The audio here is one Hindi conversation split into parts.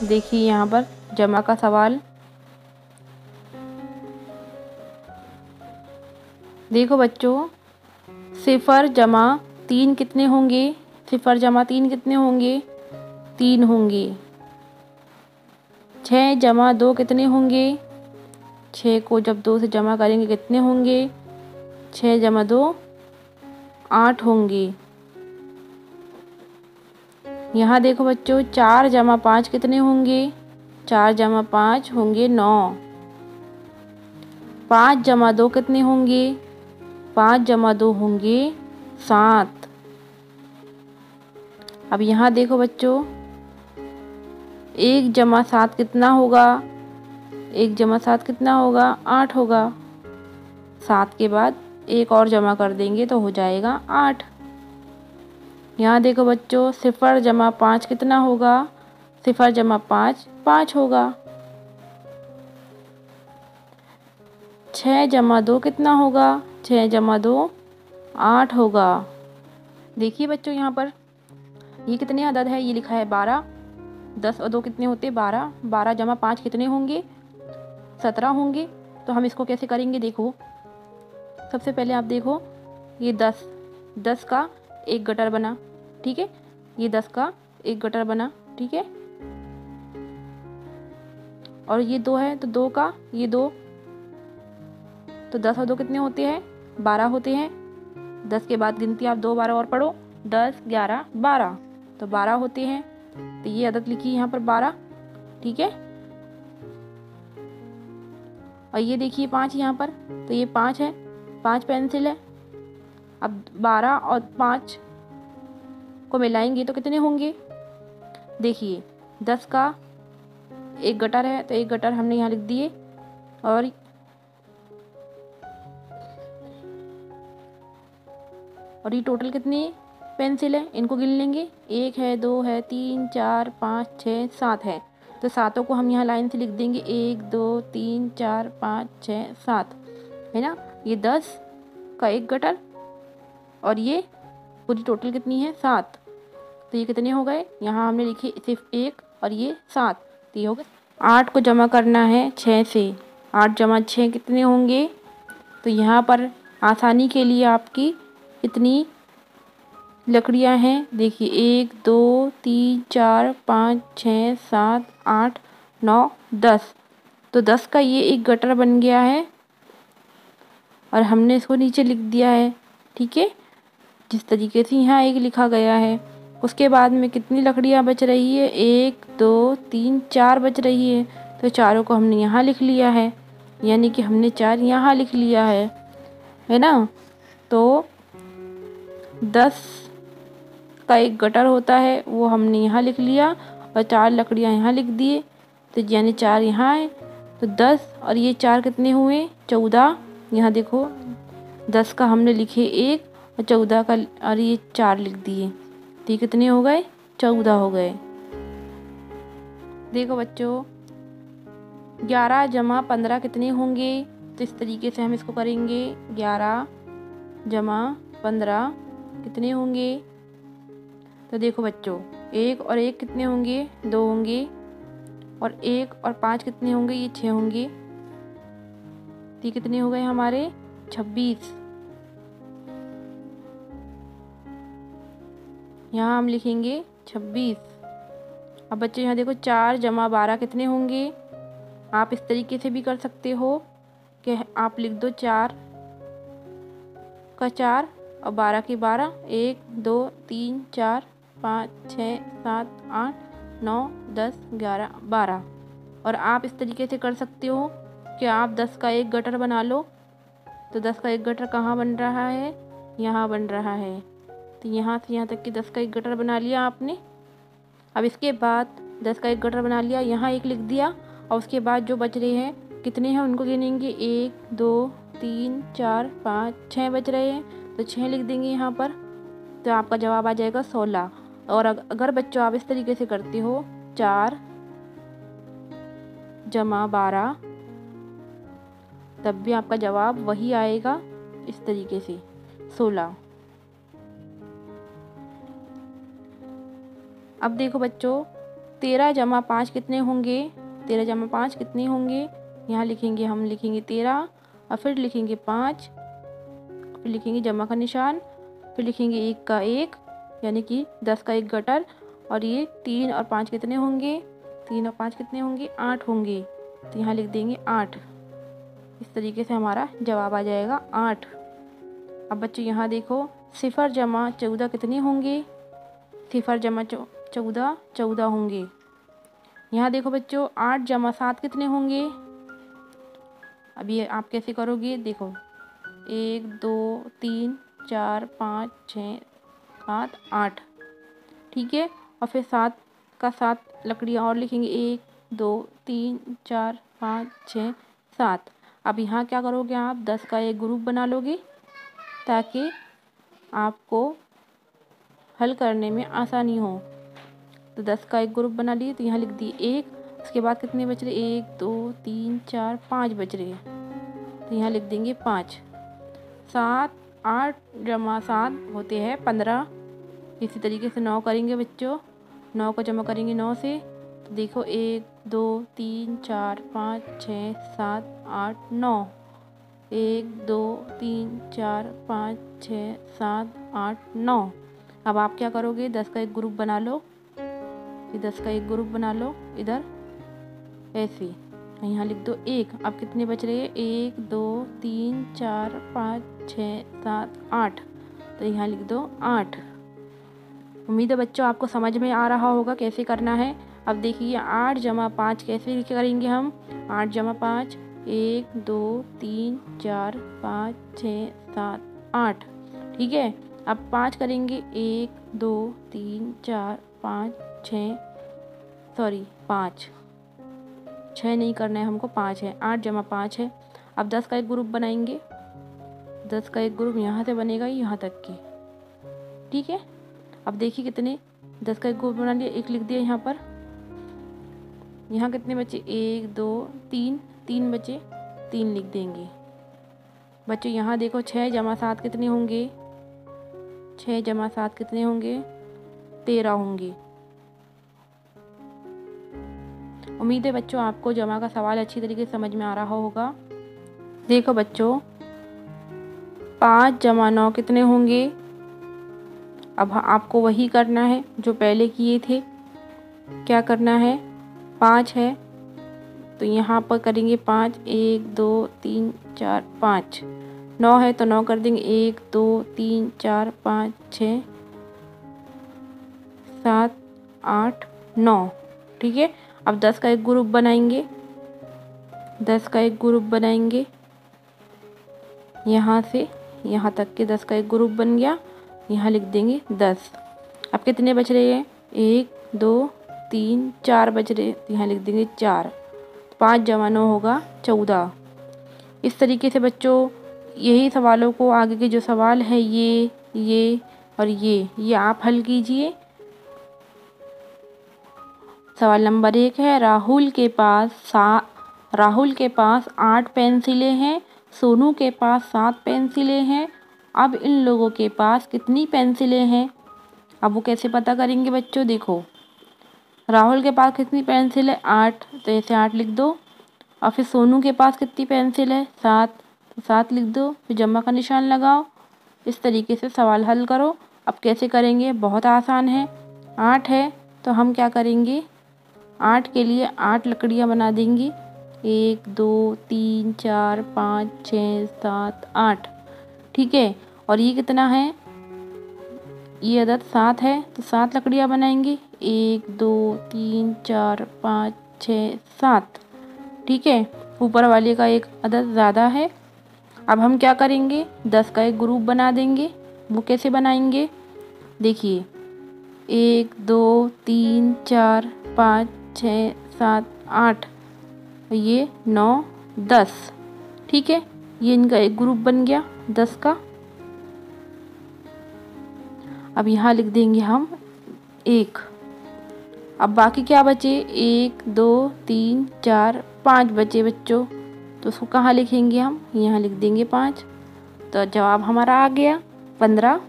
देखिए यहाँ पर जमा का सवाल। देखो बच्चों, 0 जमा 3 कितने होंगे? 0 जमा 3 कितने होंगे? 3 होंगे। 6 जमा 2 कितने होंगे? 6 को जब 2 से जमा करेंगे कितने होंगे? 6 जमा 2 8 होंगे। यहाँ देखो बच्चों, 4 जमा 5 कितने होंगे? 4 जमा 5 होंगे 9। 5 जमा 2 कितने होंगे? 5 जमा 2 होंगे 7। अब यहाँ देखो बच्चों, 1 जमा 7 कितना होगा? 1 जमा 7 कितना होगा? 8 होगा। 7 के बाद 1 और जमा कर देंगे तो हो जाएगा 8। यहाँ देखो बच्चों, 0 जमा 5 कितना होगा? 0 जमा 5 5 होगा। 6 जमा 2 कितना होगा? 6 जमा 2 8 होगा। देखिए बच्चों, यहाँ पर ये कितने अदद है? ये लिखा है 12। 10 और 2 कितने होते? 12। 12 जमा 5 कितने होंगे? 17 होंगे। तो हम इसको कैसे करेंगे? देखो, सबसे पहले आप देखो, ये 10 का एक गटर बना, ठीक है। ये 10 का एक गटर बना, ठीक है। और ये 2 है तो 2 का ये 2, तो 10 और 2 कितने होते हैं? 12 होते हैं। 10 के बाद गिनती आप 2 12 और पढ़ो, 10 11 12, तो 12 होते हैं। तो ये अदद लिखी यहाँ पर 12, ठीक है। और ये देखिए 5 यहाँ पर, तो ये 5 है, 5 पेंसिल है। अब 12 और 5 को मिलाएंगे तो कितने होंगे? देखिए 10 का एक गटर है तो एक गटर हमने यहाँ लिख दिए। और ये टोटल कितनी पेंसिल है? इनको गिन लेंगे। 1 है, 2 है, 3 4 5 6 7 है। तो 7 को हम यहाँ लाइन से लिख देंगे, 1 2 3 4 5 6 7, है ना। ये 10 का एक गटर और ये पूरी टोटल कितनी है? 7। तो ये कितने हो गए? यहाँ हमने लिखे सिर्फ 1 और ये 7, तो ये हो गए। 8 को जमा करना है 6 से। 8 जमा 6 कितने होंगे? तो यहाँ पर आसानी के लिए आपकी कितनी लकड़ियाँ हैं? देखिए 1 2 3 4 5 6 7 8 9 10। तो 10 का ये एक गटर बन गया है और हमने इसको नीचे लिख दिया है, ठीक है, जिस तरीके से यहाँ एक लिखा गया है। उसके बाद में कितनी लकड़ियाँ बच रही है? 1 2 3 4 बच रही है। तो चारों को हमने यहाँ लिख लिया है, यानी कि हमने 4 यहाँ लिख लिया है ना। तो 10 का एक गटर होता है, वो हमने यहाँ लिख लिया और 4 लकड़ियाँ यहाँ लिख दिए, तो यानी 4 यहाँ है। तो 10 और ये 4 कितने हुए? 14। यहाँ देखो 10 का हमने लिखे 1 और 14 का और ये 4 लिख दिए, तो ये कितने हो गए? 14 हो गए। देखो बच्चों, 11 जमा 15 कितने होंगे? तो इस तरीके से हम इसको करेंगे। 11 जमा 15 कितने होंगे? तो देखो बच्चों, 1 और 1 कितने होंगे? 2 होंगे। और 1 और 5 कितने होंगे? ये 6 होंगे। तो ये कितने हो गए हमारे? 26। यहाँ हम लिखेंगे 26। अब बच्चों यहाँ देखो, 4 जमा 12 कितने होंगे? आप इस तरीके से भी कर सकते हो कि आप लिख दो 4 का 4 और 12 की 12, 1 2 3 4 5 6 7 8 9 10 11 12। और आप इस तरीके से कर सकते हो कि आप 10 का एक गटर बना लो। तो 10 का एक गटर कहाँ बन रहा है? यहाँ बन रहा है। तो यहाँ से यहाँ तक कि 10 का एक गटर बना लिया आपने। अब इसके बाद 10 का एक गटर बना लिया, यहाँ एक लिख दिया, और उसके बाद जो बच रहे हैं कितने हैं उनको गिनेंगे। 1 2 3 4 5 6 बच रहे हैं, तो 6 लिख देंगे यहाँ पर। तो आपका जवाब आ जाएगा 16। और अगर बच्चों आप इस तरीके से करते हो, 4 जमा 12, तब भी आपका जवाब वही आएगा, इस तरीके से 16। अब देखो बच्चों 13 जमा 5 कितने होंगे, 13 जमा 5 कितने होंगे, यहाँ लिखेंगे, हम लिखेंगे 13 और फिर लिखेंगे 5, फिर लिखेंगे जमा का निशान, फिर लिखेंगे 1 का 1 यानी कि 10 का 1 गटर, और ये 3 और 5 कितने होंगे, 3 और 5 कितने होंगे, 8 होंगे, तो यहाँ लिख देंगे 8। इस तरीके से हमारा जवाब आ जाएगा 8। अब बच्चों यहाँ देखो 0 जमा 14 कितने होंगे, 0 जमा 14 14 होंगे। यहाँ देखो बच्चों 8 जमा 7 कितने होंगे। अब ये आप कैसे करोगे, देखो 1 2 3 4 5 6 7 8, ठीक है। और फिर 7 का 7 लकड़ियाँ और लिखेंगे, 1 2 3 4 5 6 7। अब यहाँ क्या करोगे, आप 10 का एक ग्रुप बना लोगे ताकि आपको हल करने में आसानी हो। तो 10 का एक ग्रुप बना लिए, तो यहाँ लिख दिए 1, उसके बाद कितने बच रहे, 1 2 3 4 5 बच रहे, तो यहाँ लिख देंगे 5। 7 8 जमा 7 होते हैं 15। इसी तरीके से 9 करेंगे बच्चों, 9 को जमा करेंगे 9 से, तो देखो 1 2 3 4 5 6 7 8 9, 1 2 3 4 5 6 7 8 9। अब आप क्या करोगे, 10 का एक ग्रुप बना लो, फिर 10 का एक ग्रुप बना लो इधर ऐसे, यहाँ लिख दो 1। अब कितने बच रहे हैं, 1 2 3 4 5 6 7 8, तो यहाँ लिख दो 8। उम्मीद है बच्चों आपको समझ में आ रहा होगा कैसे करना है। अब देखिए 8 जमा 5 कैसे करेंगे हम, 8 जमा 5 1 2 3 4 5 6 7 8, ठीक है। अब 5 करेंगे, 1 2 3 4 5 6 5 6 नहीं करना है हमको, 5 है, 8 जमा 5 है। अब 10 का एक ग्रुप बनाएंगे, 10 का एक ग्रुप यहाँ से बनेगा यहाँ तक के, ठीक है। अब देखिए कितने, 10 का एक ग्रुप बना लिया, 1 लिख दिया यहाँ पर। यहाँ कितने बचे, 1 2 3 3 बचे, 3 लिख देंगे बच्चों। यहाँ देखो 6 जमा 7 कितने होंगे, 6 जमा 7 कितने होंगे, 13 होंगे। उम्मीद है बच्चों आपको जमा का सवाल अच्छी तरीके से समझ में आ रहा होगा। देखो बच्चों 5 जमा 9 कितने होंगे। अब आपको वही करना है जो पहले किए थे। क्या करना है, 5 है तो यहाँ पर करेंगे 5, 1 2 3 4 5। 9 है तो 9 कर देंगे, 1 2 3 4 5 6 7 8 9, ठीक है। अब 10 का एक ग्रुप बनाएंगे, 10 का एक ग्रुप बनाएंगे यहाँ से यहाँ तक के, 10 का एक ग्रुप बन गया, यहाँ लिख देंगे 10। अब कितने बच रहे हैं, 1 2 3 4 बच रहे, यहाँ लिख देंगे 4। 5 जमा 9 होगा 14। इस तरीके से बच्चों यही सवालों को आगे के जो सवाल है ये और ये आप हल कीजिए। सवाल नंबर 1 है, राहुल के पास 8 पेंसिलें हैं, सोनू के पास 7 पेंसिलें हैं। अब इन लोगों के पास कितनी पेंसिलें हैं। अब वो कैसे पता करेंगे बच्चों, देखो राहुल के पास कितनी पेंसिल है, 8, तो ऐसे 8 लिख दो। और फिर सोनू के पास कितनी पेंसिल है, 7, तो 7 लिख दो, फिर जमा का निशान लगाओ। इस तरीके से सवाल हल करो। अब कैसे करेंगे, बहुत आसान है। 8 है तो हम क्या करेंगे, 8 के लिए 8 लकड़ियाँ बना देंगे, 1 2 3 4 5 6 7 8, ठीक है। और ये कितना है, ये अदद 7 है तो 7 लकड़ियाँ बनाएंगे, 1 2 3 4 5 6 7, ठीक है। ऊपर वाले का एक अदद ज़्यादा है। अब हम क्या करेंगे, 10 का एक ग्रुप बना देंगे। वो कैसे बनाएंगे, देखिए 1 2 3 4 5 6 7 8, ये 9 10, ठीक है। ये इनका एक ग्रुप बन गया 10 का। अब यहाँ लिख देंगे हम 1। अब बाकी क्या बचे, 1 2 3 4 5 बचे बच्चों, तो उसको कहाँ लिखेंगे हम, यहाँ लिख देंगे 5। तो जवाब हमारा आ गया 15।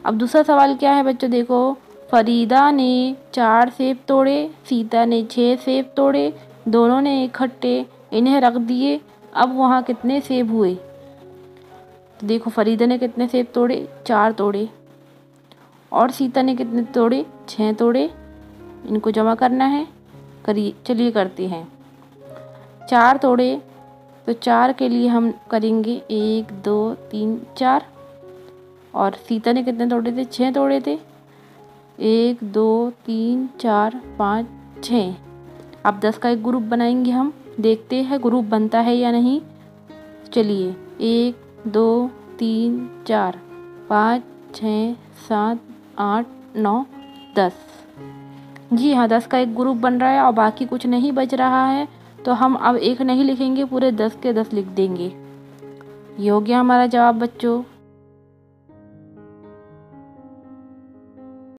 अब दूसरा सवाल क्या है बच्चों, देखो फरीदा ने 4 सेब तोड़े, सीता ने 6 सेब तोड़े, दोनों ने इकट्ठे इन्हें रख दिए। अब वहाँ कितने सेब हुए? तो देखो फरीदा ने कितने सेब तोड़े? 4 तोड़े। और सीता ने कितने तोड़े? 6 तोड़े। इनको जमा करना है, करिए, चलिए करते हैं। 4 तोड़े तो 4 के लिए हम करेंगे 1 2 3 4। और सीता ने कितने तोड़े थे? 6 तोड़े थे। 1 2 3 4 5 6। अब 10 का एक ग्रुप बनाएंगे हम, देखते हैं ग्रुप बनता है या नहीं। चलिए 1 2 3 4 5 6 7 8 9 10। जी हाँ, 10 का एक ग्रुप बन रहा है और बाकी कुछ नहीं बच रहा है, तो हम अब 1 नहीं लिखेंगे, पूरे 10 के 10 लिख देंगे। ये हो गया हमारा जवाब बच्चों।